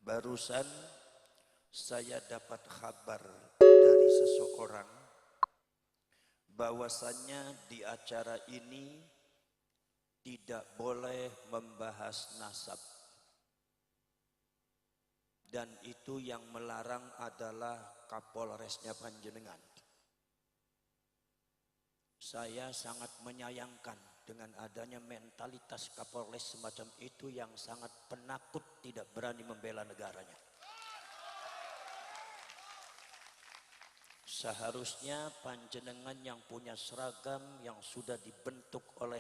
Barusan saya dapat kabar dari seseorang bahwasannya di acara ini tidak boleh membahas nasab. Dan itu yang melarang adalah Kapolresnya Panjenengan. Saya sangat menyayangkan dengan adanya mentalitas Kapolres semacam itu yang sangat penakut, tidak berani membela negaranya. Seharusnya Panjenengan yang punya seragam yang sudah dibentuk oleh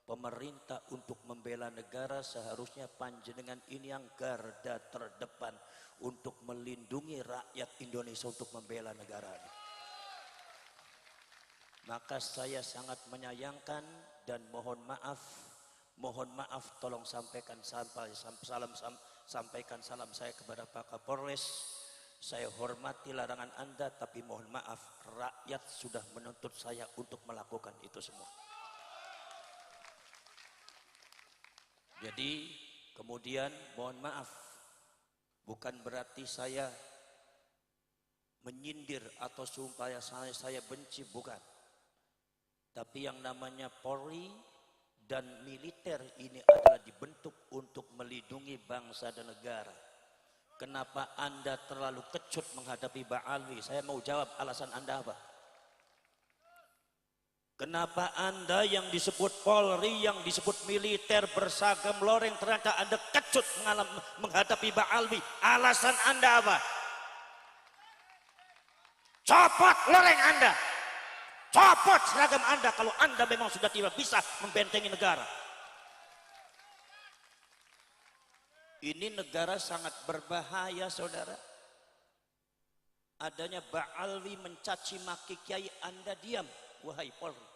pemerintah untuk membela negara, seharusnya Panjenengan ini yang garda terdepan untuk melindungi rakyat Indonesia untuk membela negaranya. Maka saya sangat menyayangkan dan mohon maaf, tolong sampaikan salam saya kepada Pak Kapolres. Saya hormati larangan Anda, tapi mohon maaf, rakyat sudah menuntut saya untuk melakukan itu semua. Jadi kemudian mohon maaf, bukan berarti saya menyindir atau supaya saya benci, bukan. Tapi yang namanya Polri dan militer ini adalah dibentuk untuk melindungi bangsa dan negara. Kenapa Anda terlalu kecut menghadapi Ba'alwi? Saya mau jawab alasan Anda apa? Kenapa Anda yang disebut Polri, yang disebut militer bersagam loreng, ternyata Anda kecut menghadapi Ba'alwi? Alasan Anda apa? Copot loreng Anda, copot seragam Anda kalau Anda memang sudah tidak bisa membentengi negara. Ini negara sangat berbahaya, saudara. Adanya Ba'alwi mencaci maki kiai, Anda diam, wahai Polri.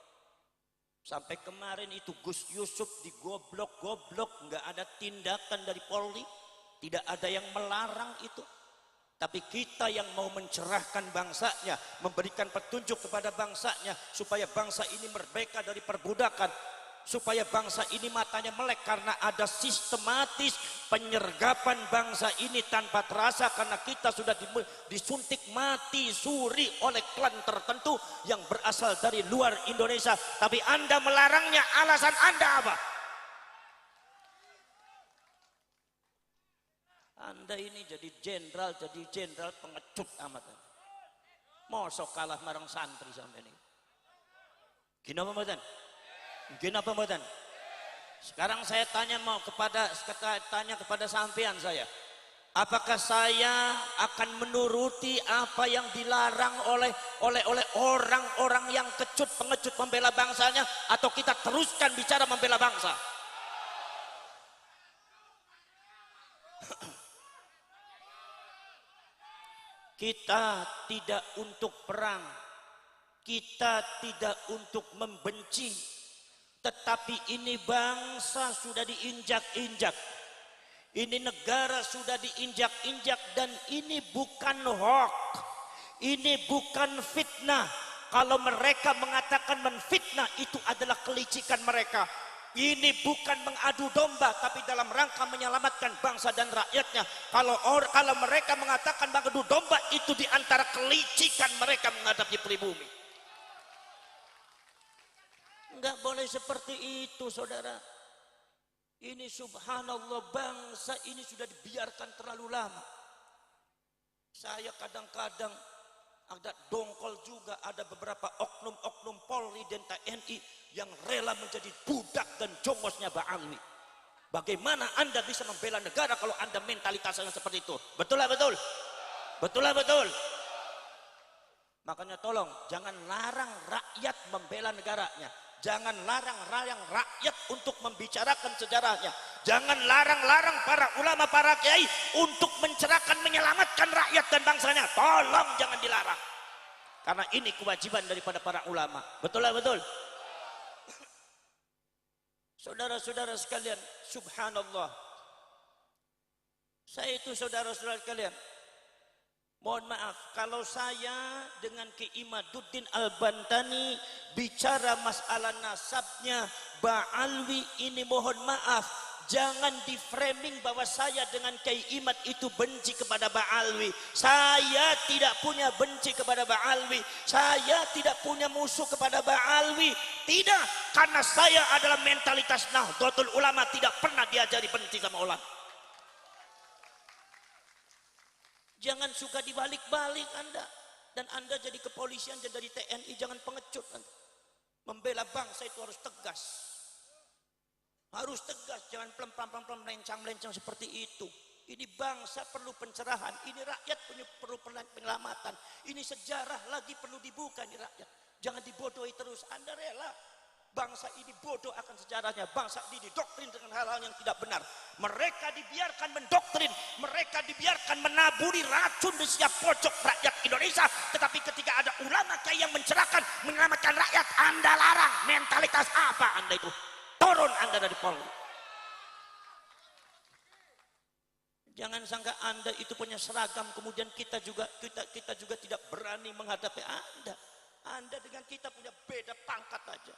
Sampai kemarin itu Gus Yusuf digoblok-goblok, nggak ada tindakan dari Polri, tidak ada yang melarang itu. Tapi kita yang mau mencerahkan bangsanya, memberikan petunjuk kepada bangsanya supaya bangsa ini merdeka dari perbudakan, supaya bangsa ini matanya melek karena ada sistematis penyergapan bangsa ini tanpa terasa karena kita sudah disuntik mati suri oleh klan tertentu yang berasal dari luar Indonesia. Tapi Anda melarangnya, alasan Anda apa? Anda ini jadi jenderal pengecut amat. Mosok kalah marang santri sampai ini. Gini apa mboten? Gini apa mboten? Sekarang saya tanya kepada sampean saya. Apakah saya akan menuruti apa yang dilarang oleh orang-orang yang kecut pengecut membela bangsanya, atau kita teruskan bicara membela bangsa? Kita tidak untuk perang, kita tidak untuk membenci, tetapi ini bangsa sudah diinjak-injak, ini negara sudah diinjak-injak, dan ini bukan hoax, ini bukan fitnah. Kalau mereka mengatakan menfitnah, itu adalah kelicikan mereka. Ini bukan mengadu domba, tapi dalam rangka menyelamatkan bangsa dan rakyatnya. Kalau mereka mengatakan mengadu domba, itu diantara kelicikan mereka menghadapi pribumi. Enggak boleh seperti itu, saudara. Ini subhanallah, bangsa ini sudah dibiarkan terlalu lama. Saya kadang-kadang agak dongkol juga, ada beberapa oknum-oknum Polri dan TNI yang rela menjadi budak dan jongosnya Ba'alwi. Bagaimana Anda bisa membela negara kalau Anda mentalitasnya seperti itu? Betul lah betul? Betul lah betul? Makanya tolong jangan larang rakyat membela negaranya. Jangan larang rakyat untuk membicarakan sejarahnya. Jangan larang para ulama, para kiai untuk mencerahkan, menyelamatkan rakyat dan bangsanya. Tolong jangan dilarang. Karena ini kewajiban daripada para ulama. Betul lah betul? Saudara-saudara sekalian, subhanallah. Saya itu saudara-saudara sekalian, mohon maaf kalau saya dengan Ki Imaduddin Al-Bantani bicara masalah nasabnya Ba'alwi ini, mohon maaf, Jangan di framing bahwa saya dengan Kiai Imad itu benci kepada Ba'alwi. Saya tidak punya benci kepada Ba'alwi. Saya tidak punya musuh kepada Ba'alwi. Tidak, karena saya adalah mentalitas Nahdlatul Ulama, tidak pernah diajari benci sama ulama. Jangan suka dibalik-balik Anda. Dan Anda jadi kepolisian, jadi TNI, jangan pengecut Anda. Membela bangsa itu harus tegas. Harus tegas, jangan pelempam-pelempam, melencang-melencang seperti itu. Ini bangsa perlu pencerahan, ini rakyat perlu penyelamatan. Ini sejarah lagi perlu dibuka ini rakyat. Jangan dibodohi terus. Anda rela bangsa ini bodoh akan sejarahnya. Bangsa ini didoktrin dengan hal-hal yang tidak benar. Mereka dibiarkan mendoktrin, mereka dibiarkan menaburi racun di setiap pojok rakyat Indonesia. Tetapi ketika ada ulama Kiai yang mencerahkan, menyelamatkan rakyat, Anda larang. Mentalitas apa Anda itu? Turun Anda dari Polri. Jangan sangka Anda itu punya seragam, kemudian kita juga tidak berani menghadapi Anda. Anda dengan kita punya beda pangkat aja.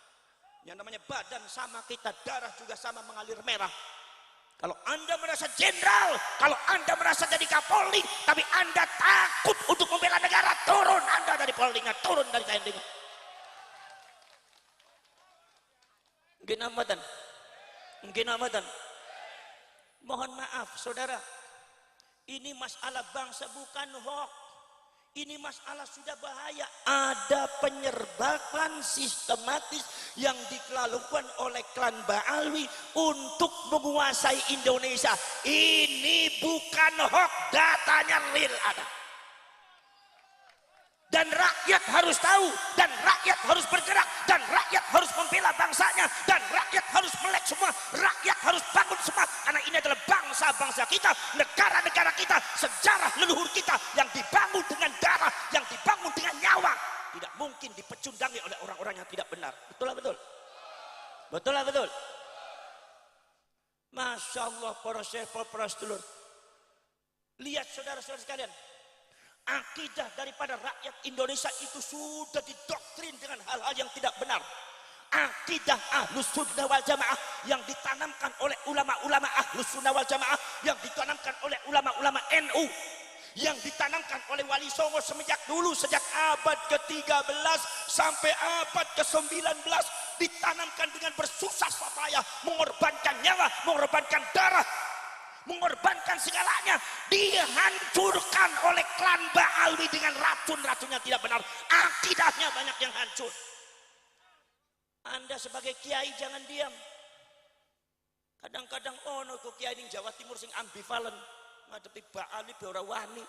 Yang namanya badan sama kita, darah juga sama mengalir merah. Kalau Anda merasa jenderal, kalau Anda merasa jadi Kapolri, tapi Anda takut untuk membela negara, turun Anda dari Polri-nya, turun dari TNI-nya. Mungkin Ramadan. Mohon maaf saudara, ini masalah bangsa bukan hoax. Ini masalah sudah bahaya. Ada penyerbakan sistematis yang dilakukan oleh klan Ba'alwi untuk menguasai Indonesia. Ini bukan hoax, datanya real ada. Dan rakyat harus tahu, dan rakyat harus bergerak, dan rakyat harus membela bangsanya, dan rakyat harus melek semua, rakyat harus bangun semua, karena ini adalah bangsa-bangsa kita, negara-negara kita, sejarah leluhur kita yang dibangun dengan darah, yang dibangun dengan nyawa, tidak mungkin dipecundangi oleh orang-orang yang tidak benar. Betul lah betul? Betul lah betul? Masya Allah, para syekh, para sedulur, lihat saudara-saudara sekalian, akidah daripada rakyat Indonesia itu sudah didoktrin dengan hal-hal yang tidak benar. Akidah Ahlus Sunnah wal Jamaah yang ditanamkan oleh ulama-ulama Ahlus Sunnah wal Jamaah, yang ditanamkan oleh ulama-ulama NU, yang ditanamkan oleh Wali Songo semenjak dulu, sejak abad ke-13 sampai abad ke-19, ditanamkan dengan bersusah payah, mengorbankan nyawa, mengorbankan darah, mengorbankan segalanya, dihancurkan oleh klan Ba'alwi dengan racun-racunnya tidak benar. Akidahnya banyak yang hancur. Anda sebagai kiai jangan diam. Kadang-kadang ono kok kiai di Jawa Timur sing ambivalen ngadepi Ba'alwi ora wani.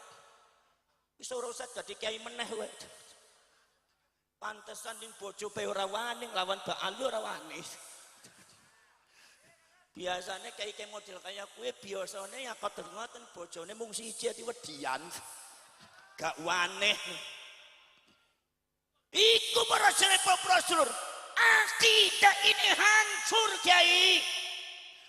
Wis ora usah dadi kiai meneh wae. Pantesan ning bojo pe ora wani lawan Ba'alwi ora wani. Biasanya kayak model kayak kue, biasanya yang kotor ngoten bojone mung siji ati wedian. Gak waneh. Iku para sedulur, akidah ini hancur Kiai.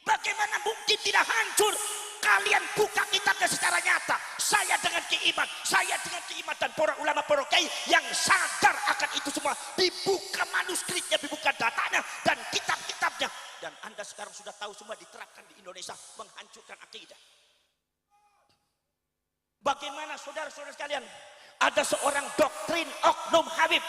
Bagaimana mungkin tidak hancur? Kalian buka kitabnya secara nyata. Saya dengan Ki Iman, saya dengan Ki Iman dan para ulama, para kiai yang sadar akan itu semua. Dibuka manuskripnya, dibuka datanya dan kitab-kitabnya. Dan Anda sekarang sudah tahu semua diterapkan di Indonesia, menghancurkan akidah. Bagaimana saudara-saudara sekalian? Ada seorang doktrin Oknum Habib.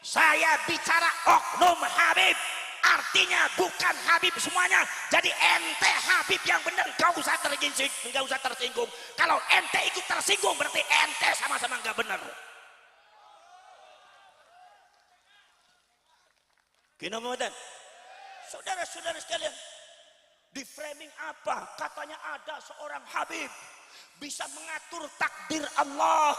Saya bicara Oknum Habib, artinya bukan Habib semuanya. Jadi ente Habib yang benar, gak usah tersinggung. Kalau ente ikut tersinggung berarti ente sama-sama gak benar. Kenapa? Saudara-saudara sekalian, di framing apa? Katanya ada seorang Habib bisa mengatur takdir Allah.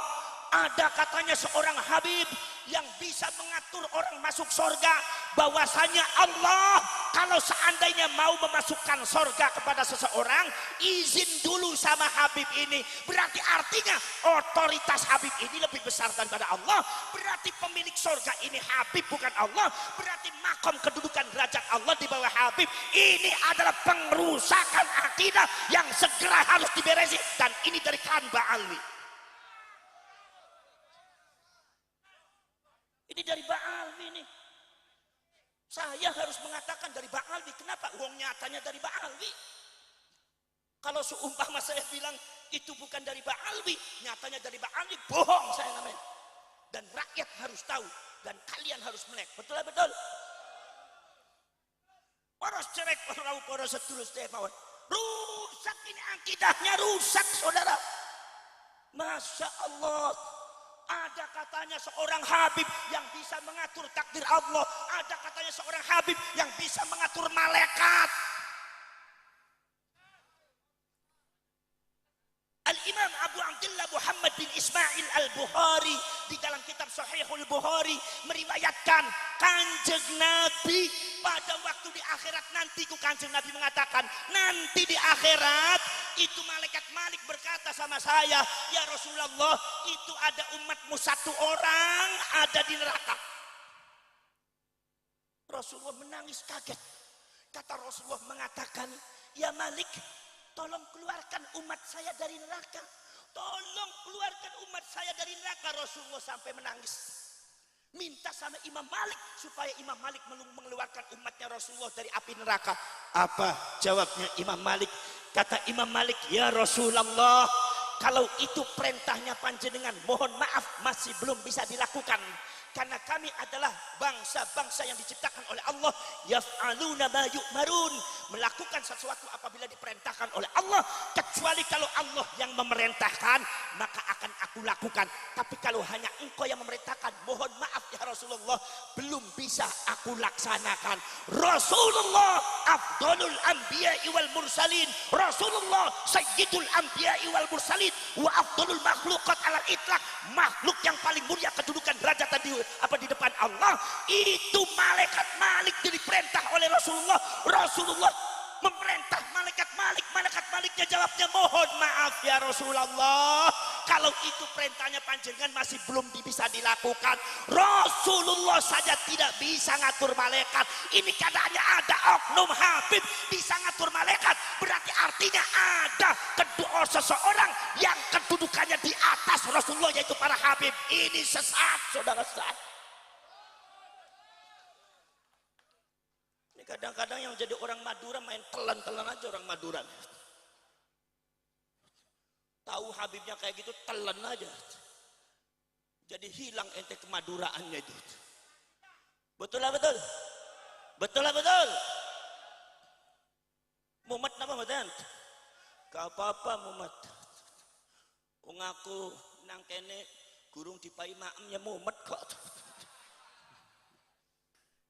Ada katanya seorang Habib yang bisa mengatur orang masuk surga. Bahwasanya Allah kalau seandainya mau memasukkan surga kepada seseorang, izin dulu sama Habib ini. Berarti artinya otoritas Habib ini lebih besar daripada Allah. Berarti pemilik surga ini Habib bukan Allah. Berarti makom kedudukan derajat Allah di bawah Habib. Ini adalah pengerusakan akidah yang segera harus diberesi. Dan ini dari klan Ba'alwi. Ini dari Ba'alwi nih. Saya harus mengatakan dari Ba'alwi. Kenapa? Wong nyatanya dari Ba'alwi. Kalau seumpama saya bilang itu bukan dari Ba'alwi, nyatanya dari Ba'alwi, bohong saya namanya. Dan rakyat harus tahu dan kalian harus melek. Betul betul. Poros cerek poros setulus mawon. Rusak ini akidahnya, rusak saudara. Masya Allah. Ada katanya seorang Habib yang bisa mengatur takdir Allah. Ada katanya seorang Habib yang bisa mengatur malaikat. Al-Imam Abu Abdullah Muhammad bin Ismail Al-Bukhari di dalam kitab Sahihul Bukhari meriwayatkan Kanjeng Nabi pada waktu di akhirat nanti Kanjeng Nabi mengatakan nanti di akhirat itu malaikat Malik berkata sama saya, ya Rasulullah, itu ada umatmu satu orang ada di neraka. Rasulullah menangis kaget. Kata Rasulullah mengatakan, ya Malik, tolong keluarkan umat saya dari neraka. Tolong keluarkan umat saya dari neraka. Rasulullah sampai menangis. Minta sama Imam Malik supaya Imam Malik mengeluarkan umatnya Rasulullah dari api neraka. Apa jawabnya Imam Malik? Kata Imam Malik, ya Rasulullah, kalau itu perintahnya panjenengan, mohon maaf masih belum bisa dilakukan. Karena kami adalah bangsa-bangsa yang diciptakan oleh Allah, yaf'aluna ma yu'marun, melakukan sesuatu apabila diperintahkan oleh Allah, kecuali kalau Allah yang memerintahkan maka akan aku lakukan. Tapi kalau hanya engkau yang memerintahkan, mohon maaf ya Rasulullah, belum bisa aku laksanakan. Rasulullah afdalul anbiya'i wal mursalin, Rasulullah sayyidul anbiya'i wal mursalin, wa afdalul makhluqat alal itlaq, makhluk yang paling mulia kedudukan derajat di depan Allah. Itu malaikat Malik diperintah oleh Rasulullah. Rasulullah memerintah malaikat Malik. Malaikat Maliknya jawabnya, mohon maaf ya Rasulullah, kalau itu perintahnya panjenengan masih belum bisa dilakukan. Rasulullah saja tidak bisa ngatur malaikat. Ini keadaannya ada oknum Habib bisa ngatur malaikat. Berarti artinya ada kedua seseorang yang kedudukannya di atas Rasulullah, yaitu para Habib. Ini sesat, saudara, sesat. Ini kadang-kadang yang jadi orang Madura main telan-telan aja orang Madura. Tahu Habibnya kayak gitu, telan aja. Jadi hilang ente kemaduraannya itu. Betul lah betul. Betul lah betul. Mumet apa mboten? Gak apa-apa mumet. Wong aku nang kene gurung dipai maem ya mumet kok.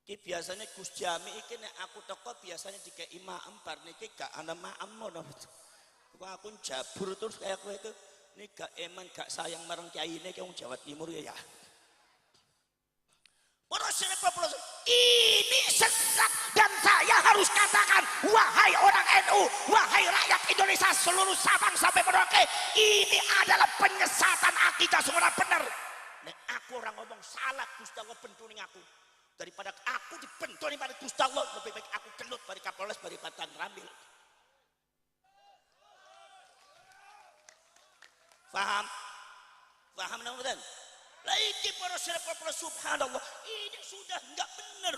Ki biasanya Gus Jami iki nek aku teko biasanya dikei maem bar niki gak ana maem ngono. Kok aku jabur terus kayak kowe itu. Ini gak eman gak sayang marang kiyaine ki wong Jawa Timur ya. Ini sesat dan saya harus katakan, wahai orang NU, wahai rakyat Indonesia seluruh Sabang sampai Merauke, ini adalah penyesatan akidah semua benar. Nek aku orang ngomong salah, Gusti Allah bentuning aku. Daripada aku dibentoni pada Gusti Allah, lebih baik aku gelut bari Kapolres bari Patan Rambil. Paham? Paham namanya? Lagi para sahabat subhanallah, ini sudah enggak benar.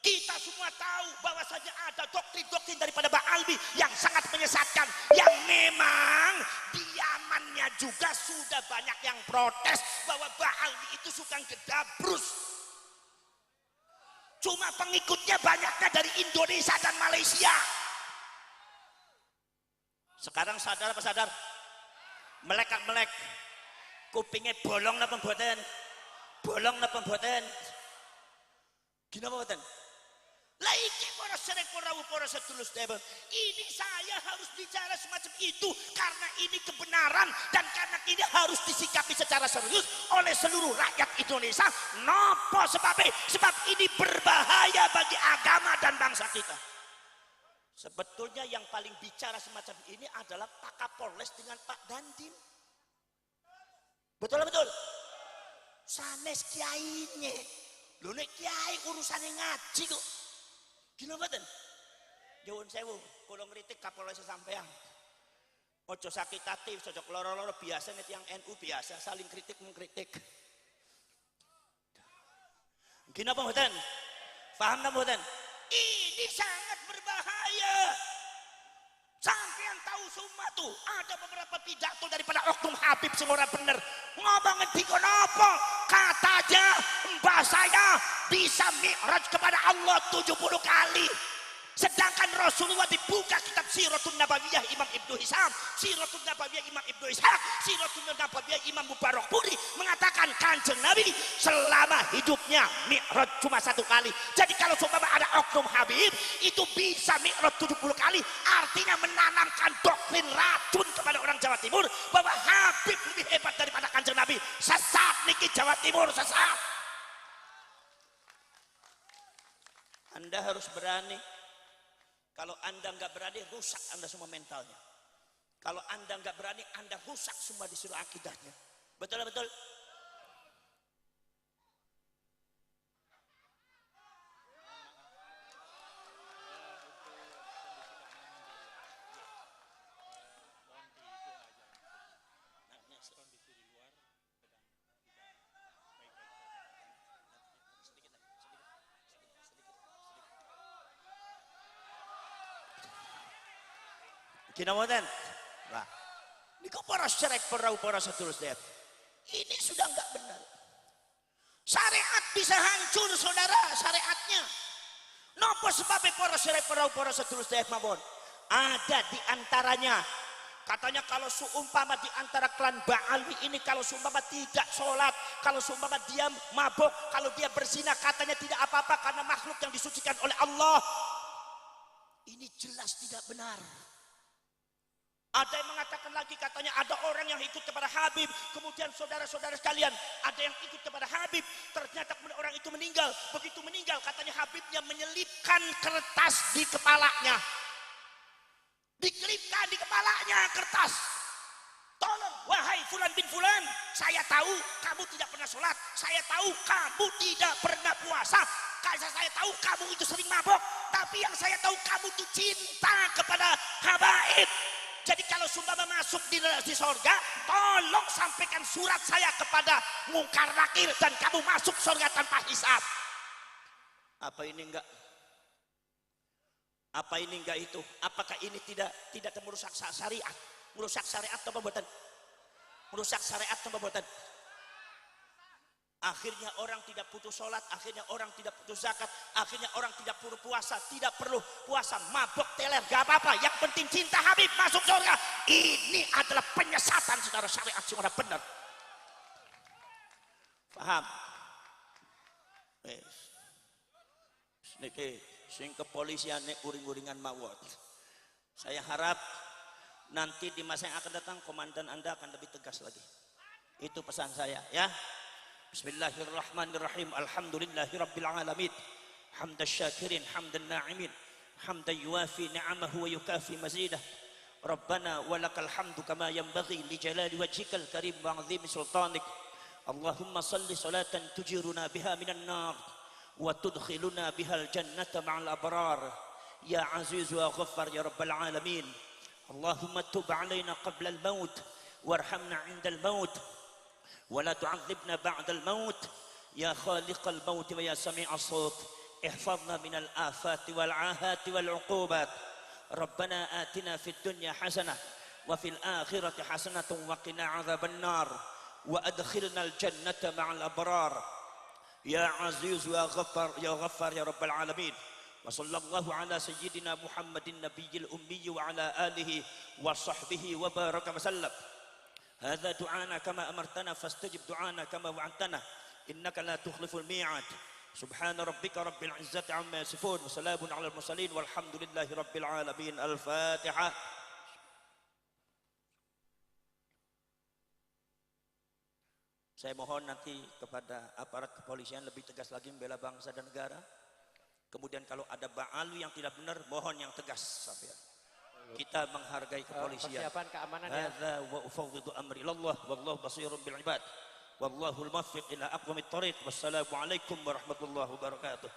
Kita semua tahu bahwa saja ada doktrin-doktrin daripada Ba'alwi yang sangat menyesatkan, yang memang di Yamannya juga sudah banyak yang protes bahwa Ba'alwi itu suka gedabrus. Cuma pengikutnya banyaknya dari Indonesia dan Malaysia. Sekarang sadar apa sadar? Melek-melek. Kupingnya bolong napa mboten? Bolong napa mboten? Gini apa mboten? Lah iki para sedherek para sedulur sedherek. Ini saya harus bicara semacam itu karena ini kebenaran dan karena ini harus disikapi secara serius oleh seluruh rakyat Indonesia. Napa sebabnya? Sebab ini berbahaya bagi agama dan bangsa kita. Sebetulnya yang paling bicara semacam ini adalah Pak Kapolres dengan Pak Dandim. Betul betul. Sanes kiainya. Lho nek kiai urusane ngaji kok. Gila mboten? Nyuwun sewu, kula ngritik Kapolres sampean. Ojo sakit hati, ojo loro-loro biasa nek yang NU biasa saling kritik mengkritik. Gina apa mboten? Paham napa mboten? Ini sangat berbahaya. Sampean tahu semua tuh ada beberapa pidato daripada oknum Habib sing ora bener. Ngomongin dikon apa? Katanya mbah saya bisa mi'raj kepada Allah 70 kali. Sedangkan Rasulullah dibuka kitab Siratun Nabawiyah Imam Ibnu Hisham, Siratun Nabawiyah Imam Ibnu Ishaq, Siratun Nabawiyah Imam Mubarakpuri mengatakan Kanjeng Nabi selama hidupnya mi'raj cuma 1 kali. Jadi kalau seumpama ada oknum Habib itu bisa mi'raj 70 kali, artinya menanamkan doktrin racun kepada orang Jawa Timur bahwa Habib lebih hebat daripada Kanjeng Nabi. Sesat niki Jawa Timur, sesat. Anda harus berani. Kalau Anda nggak berani, rusak Anda semua mentalnya. Kalau Anda nggak berani, Anda rusak semua di seluruh akidahnya. Betul betul. Kinamutan, nah, ini kok para syarek para sedulur sedayat. Ini sudah enggak benar. Syariat bisa hancur saudara, syariatnya. Napa sebabnya para syarek para sedulur sedayat mawon? Ada di antaranya. Katanya kalau seumpama di antara klan Ba'alwi ini kalau seumpama tidak sholat, kalau seumpama dia mabuk, kalau dia berzina katanya tidak apa-apa karena makhluk yang disucikan oleh Allah. Ini jelas tidak benar. Ada yang mengatakan lagi katanya ada orang yang ikut kepada Habib, kemudian saudara-saudara sekalian ada yang ikut kepada Habib, ternyata kemudian orang itu meninggal. Begitu meninggal katanya Habibnya menyelipkan kertas di kepalanya, dikelipkan di kepalanya kertas. Tolong wahai fulan bin fulan, saya tahu kamu tidak pernah sholat, saya tahu kamu tidak pernah puasa, saya tahu kamu itu sering mabok, tapi yang saya tahu kamu itu cinta kepada habaib. Jadi kalau Sundama masuk di sorga, tolong sampaikan surat saya kepada Mungkar Nakir dan kamu masuk sorga tanpa hisab. Apa ini enggak? Apa ini enggak itu? Apakah ini tidak merusak syariat? Merusak syariat atau perbuatan? Merusak syariat atau perbuatan? Akhirnya orang tidak putus sholat, akhirnya orang tidak putus zakat, akhirnya orang tidak perlu puasa, tidak perlu puasa, mabok, teler, gak apa-apa. Yang penting cinta Habib masuk surga. Ini adalah penyesatan saudara, syariat yang benar. Paham? Niki sing kepolisian nek uring-uringan mawon. Saya harap nanti di masa yang akan datang komandan Anda akan lebih tegas lagi. Itu pesan saya ya. Bismillahirrahmanirrahim. Alhamdulillahirabbil alamin. Hamdan syakirin, hamdan na'imin, hamdan yuwafi ni'amahu wa yukafi mazidah. Rabbana walakal hamdu kama yanbaghi li jalali wajhikal karim wa 'azimi sultanik. Allahumma salli salatan tujiruna biha minan nar wa tudkhiluna bihal jannata ma'al abrar. Ya aziz wa ghaffar ya rabbal alamin. Allahumma tub 'alaina qabla al-maut warhamna 'inda al-maut. ولا تعذبنا بعد الموت يا خالق الموت ويا سميع الصوت احفظنا من الآفات والعاهات والعقوبات ربنا آتنا في الدنيا حسنة وفي الآخرة حسنة وقنا عذاب النار وأدخلنا الجنة مع الأبرار يا عزيز يا غفار يا رب العالمين وصلى الله على سيدنا محمد النبي الأمي وعلى آله وصحبه وبارك وسلم هذا دعانا كما أمرتنا فاستجب دعانا كما وعدتنا إنك لا تخلف الميعاد سبحان ربك رب العزة عما يصفون وسلام على المرسلين والحمد لله رب العالمين. الفاتحة. Saya mohon nanti kepada aparat kepolisian lebih tegas lagi membela bangsa dan negara. Kemudian kalau ada ba'alu yang tidak benar, mohon yang tegas sampai. Kita menghargai kepolisian. Persiapan keamanan ya. Hadza wa ufawwidu amri ilallah wallahu basirun bil ibad. Wallahul muwaffiq ila aqwamit thariq. Wassalamu alaikum warahmatullahi wabarakatuh.